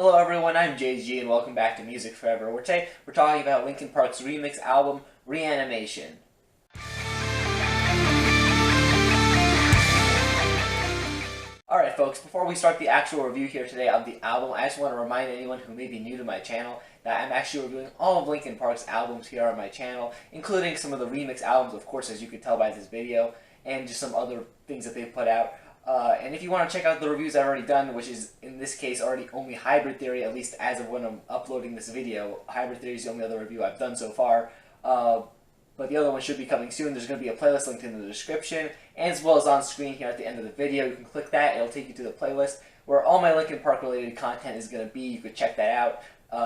Hello everyone, I'm JG and welcome back to Music Forever, where today we're talking about Linkin Park's remix album, Reanimation. Alright folks, before we start the actual review here today of the album, I just want to remind anyone who may be new to my channel that I'm actually reviewing all of Linkin Park's albums here on my channel, including some of the remix albums, of course, as you could tell by this video, and just some other things that they've put out. And if you want to check out the reviews I've already done, which is in this case already only Hybrid Theory, at least as of when I'm uploading this video, Hybrid Theory is the only other review I've done so far. But the other one should be coming soon. There's going to be a playlist linked in the description, and as well as on screen here at the end of the video. You can click that, it'll take you to the playlist where all my Linkin Park related content is going to be. You could check that out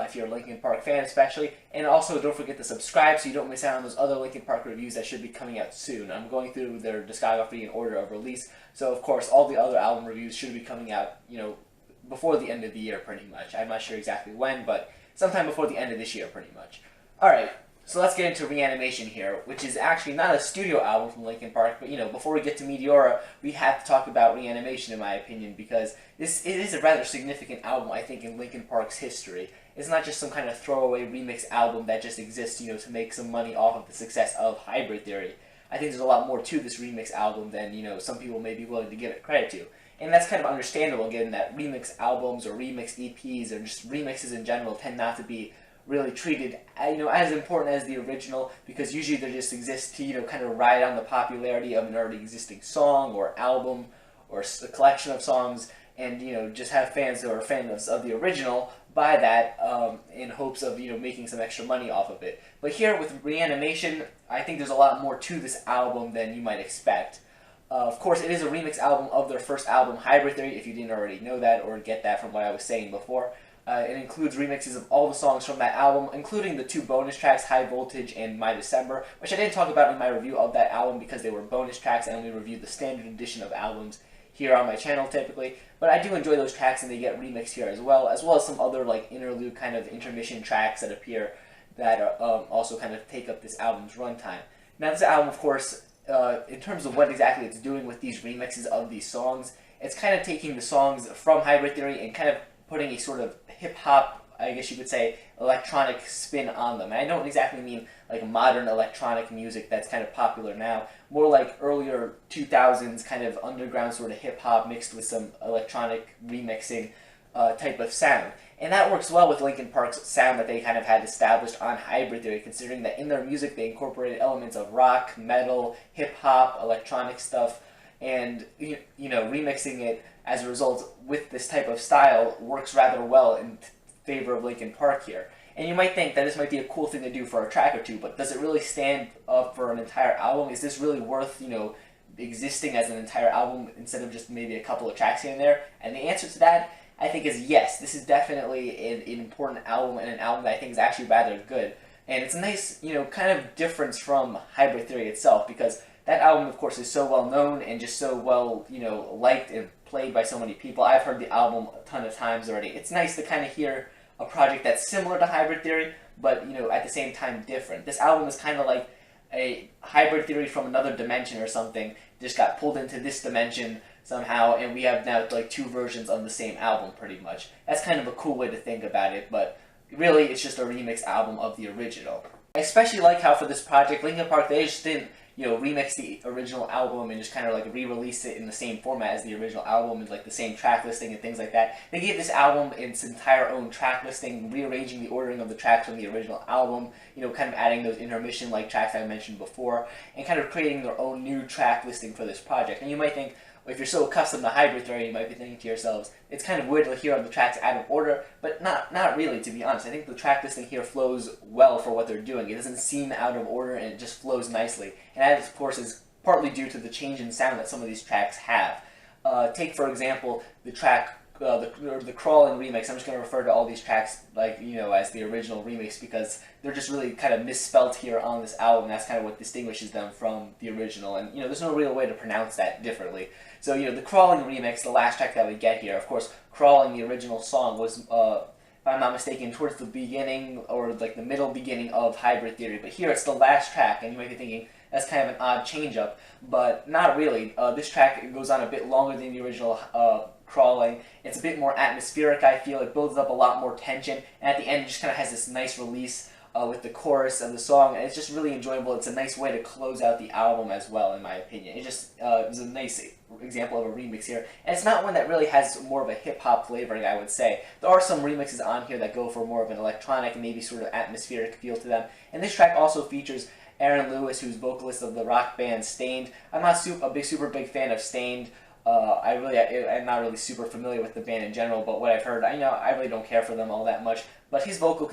if you're a Linkin Park fan especially. And also don't forget to subscribe so you don't miss out on those other Linkin Park reviews that should be coming out soon. I'm going through their discography in order of release, so of course all the other album reviews should be coming out, before the end of the year pretty much. I'm not sure exactly when, but sometime before the end of this year pretty much. Alright. So let's get into Reanimation here, which is actually not a studio album from Linkin Park, but before we get to Meteora, we have to talk about Reanimation in my opinion, because it is a rather significant album, I think, in Linkin Park's history. It's not just some kind of throwaway remix album that just exists, to make some money off of the success of Hybrid Theory. I think there's a lot more to this remix album than, some people may be willing to give it credit to. And that's kind of understandable, given that remix albums or remix EPs or just remixes in general tend not to be really treated, as important as the original, because usually they just exist to, kind of ride on the popularity of an already existing song or album or a collection of songs, and, just have fans who are fans of the original buy that in hopes of, making some extra money off of it. But here with Reanimation, I think there's a lot more to this album than you might expect. Of course, it is a remix album of their first album, Hybrid Theory, if you didn't already know that or get that from what I was saying before. It includes remixes of all the songs from that album, including the two bonus tracks, High Voltage and My December, which I didn't talk about in my review of that album because they were bonus tracks. I only reviewed the standard edition of albums here on my channel typically, but I do enjoy those tracks and they get remixed here as well as some other like interlude kind of intermission tracks that appear that also kind of take up this album's runtime. Now this album, of course, in terms of what exactly it's doing with these remixes of these songs, it's kind of taking the songs from Hybrid Theory and kind of putting a sort of hip-hop, I guess you could say, electronic spin on them. And I don't exactly mean like modern electronic music that's kind of popular now, more like earlier 2000s kind of underground sort of hip-hop mixed with some electronic remixing type of sound. And that works well with Linkin Park's sound that they kind of had established on Hybrid Theory, considering that in their music they incorporated elements of rock, metal, hip-hop, electronic stuff, and remixing it as a result with this type of style works rather well in favor of Linkin Park here. And you might think that this might be a cool thing to do for a track or two, but does it really stand up for an entire album? Is this really worth, existing as an entire album instead of just maybe a couple of tracks here and there? And the answer to that, I think, is yes. This is definitely an important album, and an album that I think is actually rather good. And it's a nice, kind of difference from Hybrid Theory itself, because that album, of course, is so well known and just so well, liked and played by so many people. I've heard the album a ton of times already. It's nice to kind of hear a project that's similar to Hybrid Theory, but, at the same time different. This album is kind of like a Hybrid Theory from another dimension or something. Just got pulled into this dimension somehow, and we have now like two versions of the same album pretty much. That's kind of a cool way to think about it, but really it's just a remix album of the original. I especially like how for this project, Linkin Park, they just didn't remix the original album and just kind of like re-release it in the same format as the original album and like the same track listing and things like that. They gave this album its entire own track listing, rearranging the ordering of the tracks from the original album, kind of adding those intermission like tracks I mentioned before, and kind of creating their own new track listing for this project. And you might think, if you're so accustomed to Hybrid Theory, you might be thinking to yourselves, it's kind of weird to hear the tracks out of order, but not really, to be honest. I think the track listing here flows well for what they're doing. It doesn't seem out of order, and it just flows nicely. And that, of course, is partly due to the change in sound that some of these tracks have. Take, for example, the track, the Crawling remix. I'm just going to refer to all these tracks like, as the original remix, because they're just really kind of misspelt here on this album. That's kind of what distinguishes them from the original, and, there's no real way to pronounce that differently. So, the Crawling remix, the last track that we get here, of course, Crawling, the original song, was, if I'm not mistaken, towards the beginning, or like the middle beginning of Hybrid Theory, but here it's the last track, and you might be thinking, That's kind of an odd change up, but not really. This track goes on a bit longer than the original Crawling. It's a bit more atmospheric, I feel. It builds up a lot more tension, and at the end it just kind of has this nice release with the chorus of the song, and it's just really enjoyable. It's a nice way to close out the album as well, in my opinion. It just is a nice example of a remix here, and it's not one that really has more of a hip-hop flavoring, I would say. There are some remixes on here that go for more of an electronic, maybe sort of atmospheric feel to them, and this track also features Aaron Lewis, who's vocalist of the rock band Staind. I'm not super big fan of Staind. I'm not really super familiar with the band in general, but what I've heard, I really don't care for them all that much. But his vocal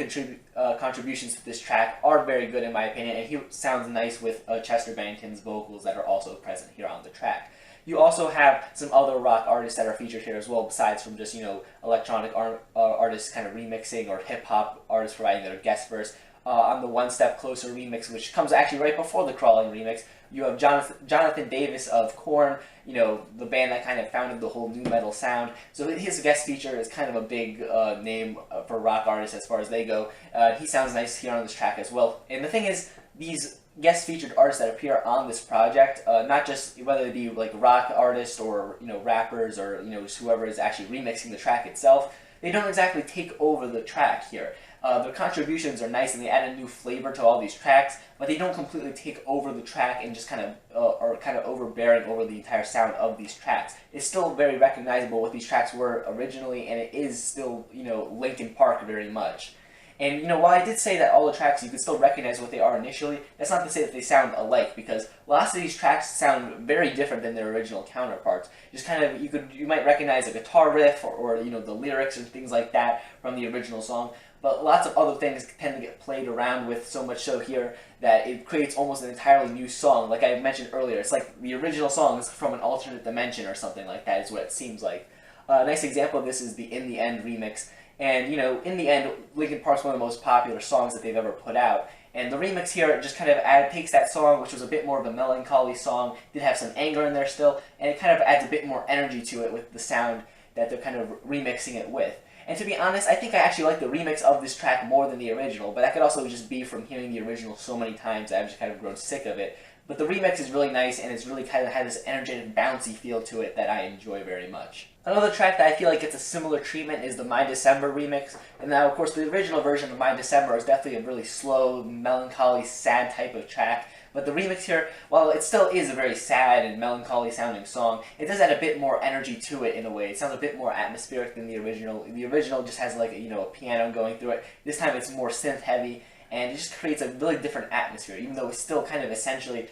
contributions to this track are very good in my opinion, and he sounds nice with Chester Bennington's vocals that are also present here on the track. You also have some other rock artists that are featured here as well, besides from just, electronic artists kind of remixing, or hip-hop artists providing their guest verse. On the One Step Closer remix, which comes actually right before the Crawling remix, you have Jonathan Davis of Korn, the band that kind of founded the whole nu metal sound. So his guest feature is kind of a big name for rock artists as far as they go. He sounds nice here on this track as well. And the thing is, these guest featured artists that appear on this project, not just whether they be like rock artists or rappers or just whoever is actually remixing the track itself, they don't exactly take over the track here. Their contributions are nice and they add a new flavor to all these tracks, but they don't completely take over the track and just kind of are kind of overbearing over the entire sound of these tracks. It's still very recognizable what these tracks were originally, and it is still Linkin Park very much. And while I did say that all the tracks you could still recognize what they are initially, that's not to say that they sound alike, because lots of these tracks sound very different than their original counterparts. Just kind of you might recognize a guitar riff or the lyrics and things like that from the original song. But lots of other things tend to get played around with, so much so here that it creates almost an entirely new song. Like I mentioned earlier, it's like the original song is from an alternate dimension or something like that is what it seems like. A nice example of this is the In the End remix. And, In the End, Linkin Park's one of the most popular songs that they've ever put out. And the remix here just kind of takes that song, which was a bit more of a melancholy song, did have some anger in there still, and it kind of adds a bit more energy to it with the sound that they're kind of remixing it with. And to be honest, I think I actually like the remix of this track more than the original, but that could also just be from hearing the original so many times that I've just kind of grown sick of it. But the remix is really nice, and it's really kind of had this energetic, bouncy feel to it that I enjoy very much. Another track that I feel like gets a similar treatment is the My December remix. And now, of course, the original version of My December is definitely a really slow, melancholy, sad type of track. But the remix here, while it still is a very sad and melancholy sounding song, it does add a bit more energy to it in a way. It sounds a bit more atmospheric than the original. The original just has like a piano going through it. This time it's more synth heavy, and it just creates a really different atmosphere. Even though it still kind of essentially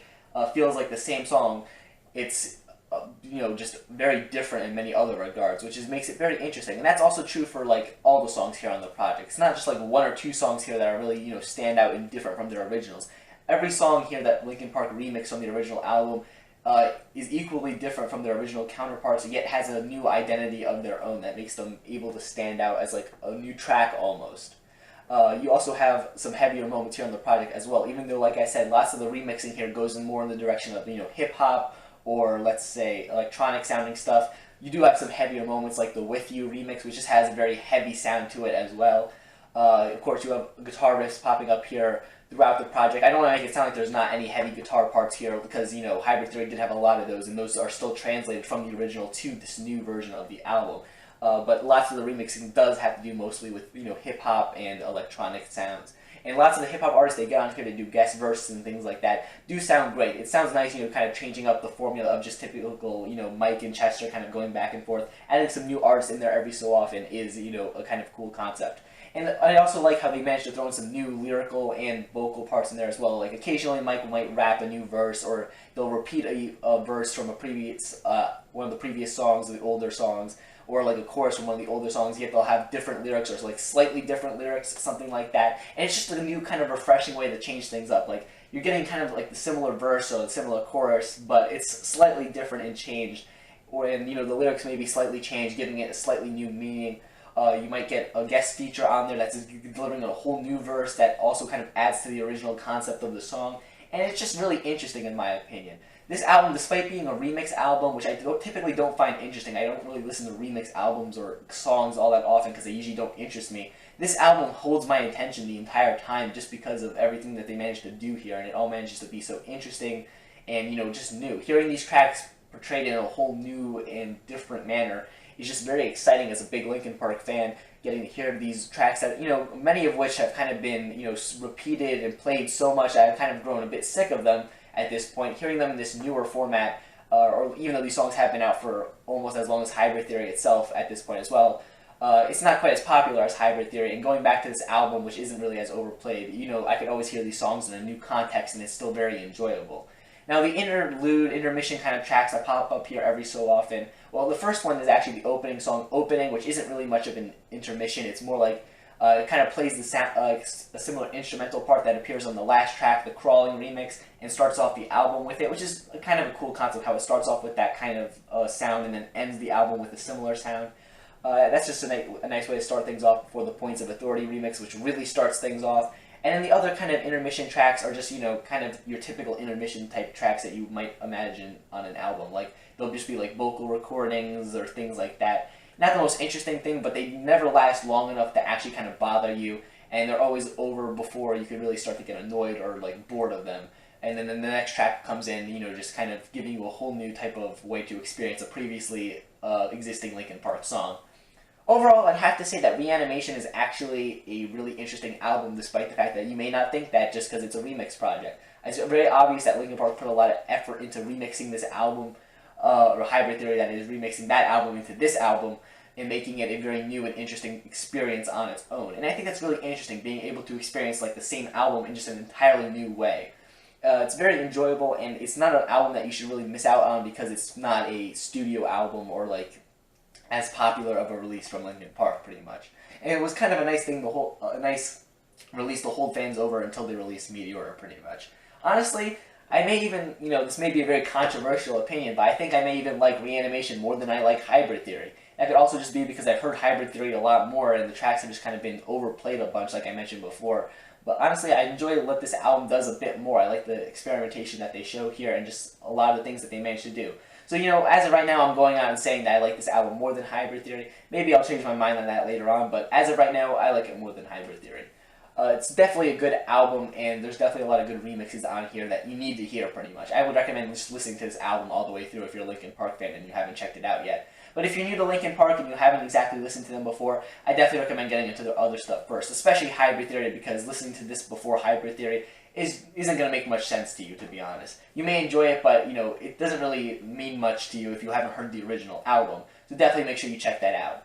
feels like the same song, it's just very different in many other regards, which makes it very interesting. And that's also true for like all the songs here on the project. It's not just like one or two songs here that are really stand out and different from their originals. Every song here that Linkin Park remixed on the original album is equally different from their original counterparts, yet has a new identity of their own that makes them able to stand out as like a new track almost. You also have some heavier moments here on the project as well, even though, like I said, lots of the remixing here goes more in the direction of hip-hop or, let's say, electronic sounding stuff. You do have some heavier moments like the With You remix, which just has a very heavy sound to it as well. Of course, you have guitar riffs popping up here throughout the project. I don't want to make it sound like there's not any heavy guitar parts here, because Hybrid Theory did have a lot of those, and those are still translated from the original to this new version of the album. But lots of the remixing does have to do mostly with hip-hop and electronic sounds. And lots of the hip-hop artists they get on here to do guest verses and things like that do sound great. It sounds nice, kind of changing up the formula of just typical, Mike and Chester kind of going back and forth. Adding some new artists in there every so often is, a kind of cool concept. And I also like how they managed to throw in some new lyrical and vocal parts in there as well. Like occasionally Mike might rap a new verse, or they'll repeat a verse from a previous one of the previous songs, the older songs, or like a chorus from one of the older songs, yet they'll have different lyrics, or like slightly different lyrics, something like that. And it's just a new kind of refreshing way to change things up. Like you're getting kind of like the similar verse or the similar chorus, but it's slightly different and changed. And the lyrics may be slightly changed, giving it a slightly new meaning. You might get a guest feature on there that's delivering a whole new verse that also kind of adds to the original concept of the song. and it's just really interesting in my opinion. This album, despite being a remix album, which I typically don't find interesting, I don't really listen to remix albums or songs all that often because they usually don't interest me. This album holds my attention the entire time just because of everything that they managed to do here, and it all manages to be so interesting and, just new. Hearing these tracks portrayed in a whole new and different manner is just very exciting as a big Linkin Park fan, getting to hear these tracks that, many of which have kind of been, repeated and played so much that I've kind of grown a bit sick of them at this point. Hearing them in this newer format, or even though these songs have been out for almost as long as Hybrid Theory itself at this point as well, it's not quite as popular as Hybrid Theory, and going back to this album, which isn't really as overplayed, I could always hear these songs in a new context, and it's still very enjoyable. Now, the interlude, intermission kind of tracks that pop up here every so often, well, the first one is actually the opening song, Opening, which isn't really much of an intermission. It's more like, it kind of plays a similar instrumental part that appears on the last track, the Crawling remix, and starts off the album with it, which is kind of a cool concept, how it starts off with that kind of sound and then ends the album with a similar sound. That's just a nice way to start things off before the Pts.Of.Athrty remix, which really starts things off. And then the other kind of intermission tracks are just, kind of your typical intermission type tracks that you might imagine on an album. Like, they'll just be like vocal recordings or things like that. Not the most interesting thing, but they never last long enough to actually kind of bother you, and they're always over before you could really start to get annoyed or like bored of them. And then the next track comes in, just kind of giving you a whole new type of way to experience a previously existing Linkin Park song. Overall, I'd have to say that Reanimation is actually a really interesting album, despite the fact that you may not think that just because it's a remix project. It's very obvious that Linkin Park put a lot of effort into remixing this album, or Hybrid Theory, that is, remixing that album into this album, and making it a very new and interesting experience on its own. And I think that's really interesting, being able to experience like the same album in just an entirely new way. It's very enjoyable, and it's not an album that you should really miss out on because it's not a studio album or like as popular of a release from Linkin Park, pretty much. And it was kind of a nice thing, a nice release to hold fans over until they released Meteora, pretty much. Honestly, I may even, this may be a very controversial opinion, but I think I may even like Reanimation more than I like Hybrid Theory. That could also just be because I've heard Hybrid Theory a lot more, and the tracks have just kind of been overplayed a bunch, like I mentioned before. But honestly, I enjoy what this album does a bit more. I like the experimentation that they show here, and just a lot of the things that they managed to do. So, as of right now, I'm going out and saying that I like this album more than Hybrid Theory. Maybe I'll change my mind on that later on, but as of right now, I like it more than Hybrid Theory. It's definitely a good album, and there's definitely a lot of good remixes on here that you need to hear, pretty much. I would recommend just listening to this album all the way through if you're a Linkin Park fan and you haven't checked it out yet. But if you're new to Linkin Park and you haven't exactly listened to them before, I definitely recommend getting into their other stuff first, especially Hybrid Theory, because listening to this before Hybrid Theory isn't going to make much sense to you, to be honest. You may enjoy it, but, it doesn't really mean much to you if you haven't heard the original album. So definitely make sure you check that out.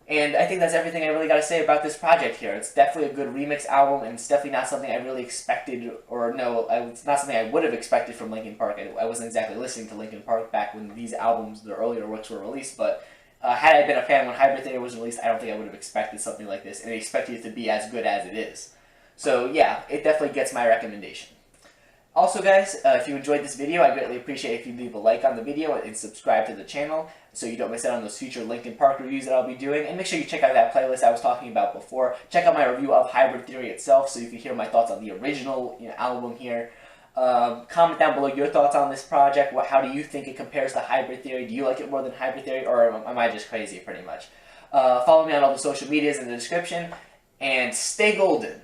And I think that's everything I really got to say about this project here. It's definitely a good remix album, and it's definitely not something I really expected, or no, it's not something I would have expected from Linkin Park. I wasn't exactly listening to Linkin Park back when these albums, their earlier works, were released, but had I been a fan when Hybrid Theory was released, I don't think I would have expected something like this, and I expected it to be as good as it is. So yeah, it definitely gets my recommendation. Also guys, if you enjoyed this video, I'd greatly appreciate if you leave a like on the video and subscribe to the channel so you don't miss out on those future Linkin Park reviews that I'll be doing. And make sure you check out that playlist I was talking about before. Check out my review of Hybrid Theory itself so you can hear my thoughts on the original album here. Comment down below your thoughts on this project. How do you think it compares to Hybrid Theory? Do you like it more than Hybrid Theory, or am I just crazy, pretty much? Follow me on all the social medias in the description, and stay golden.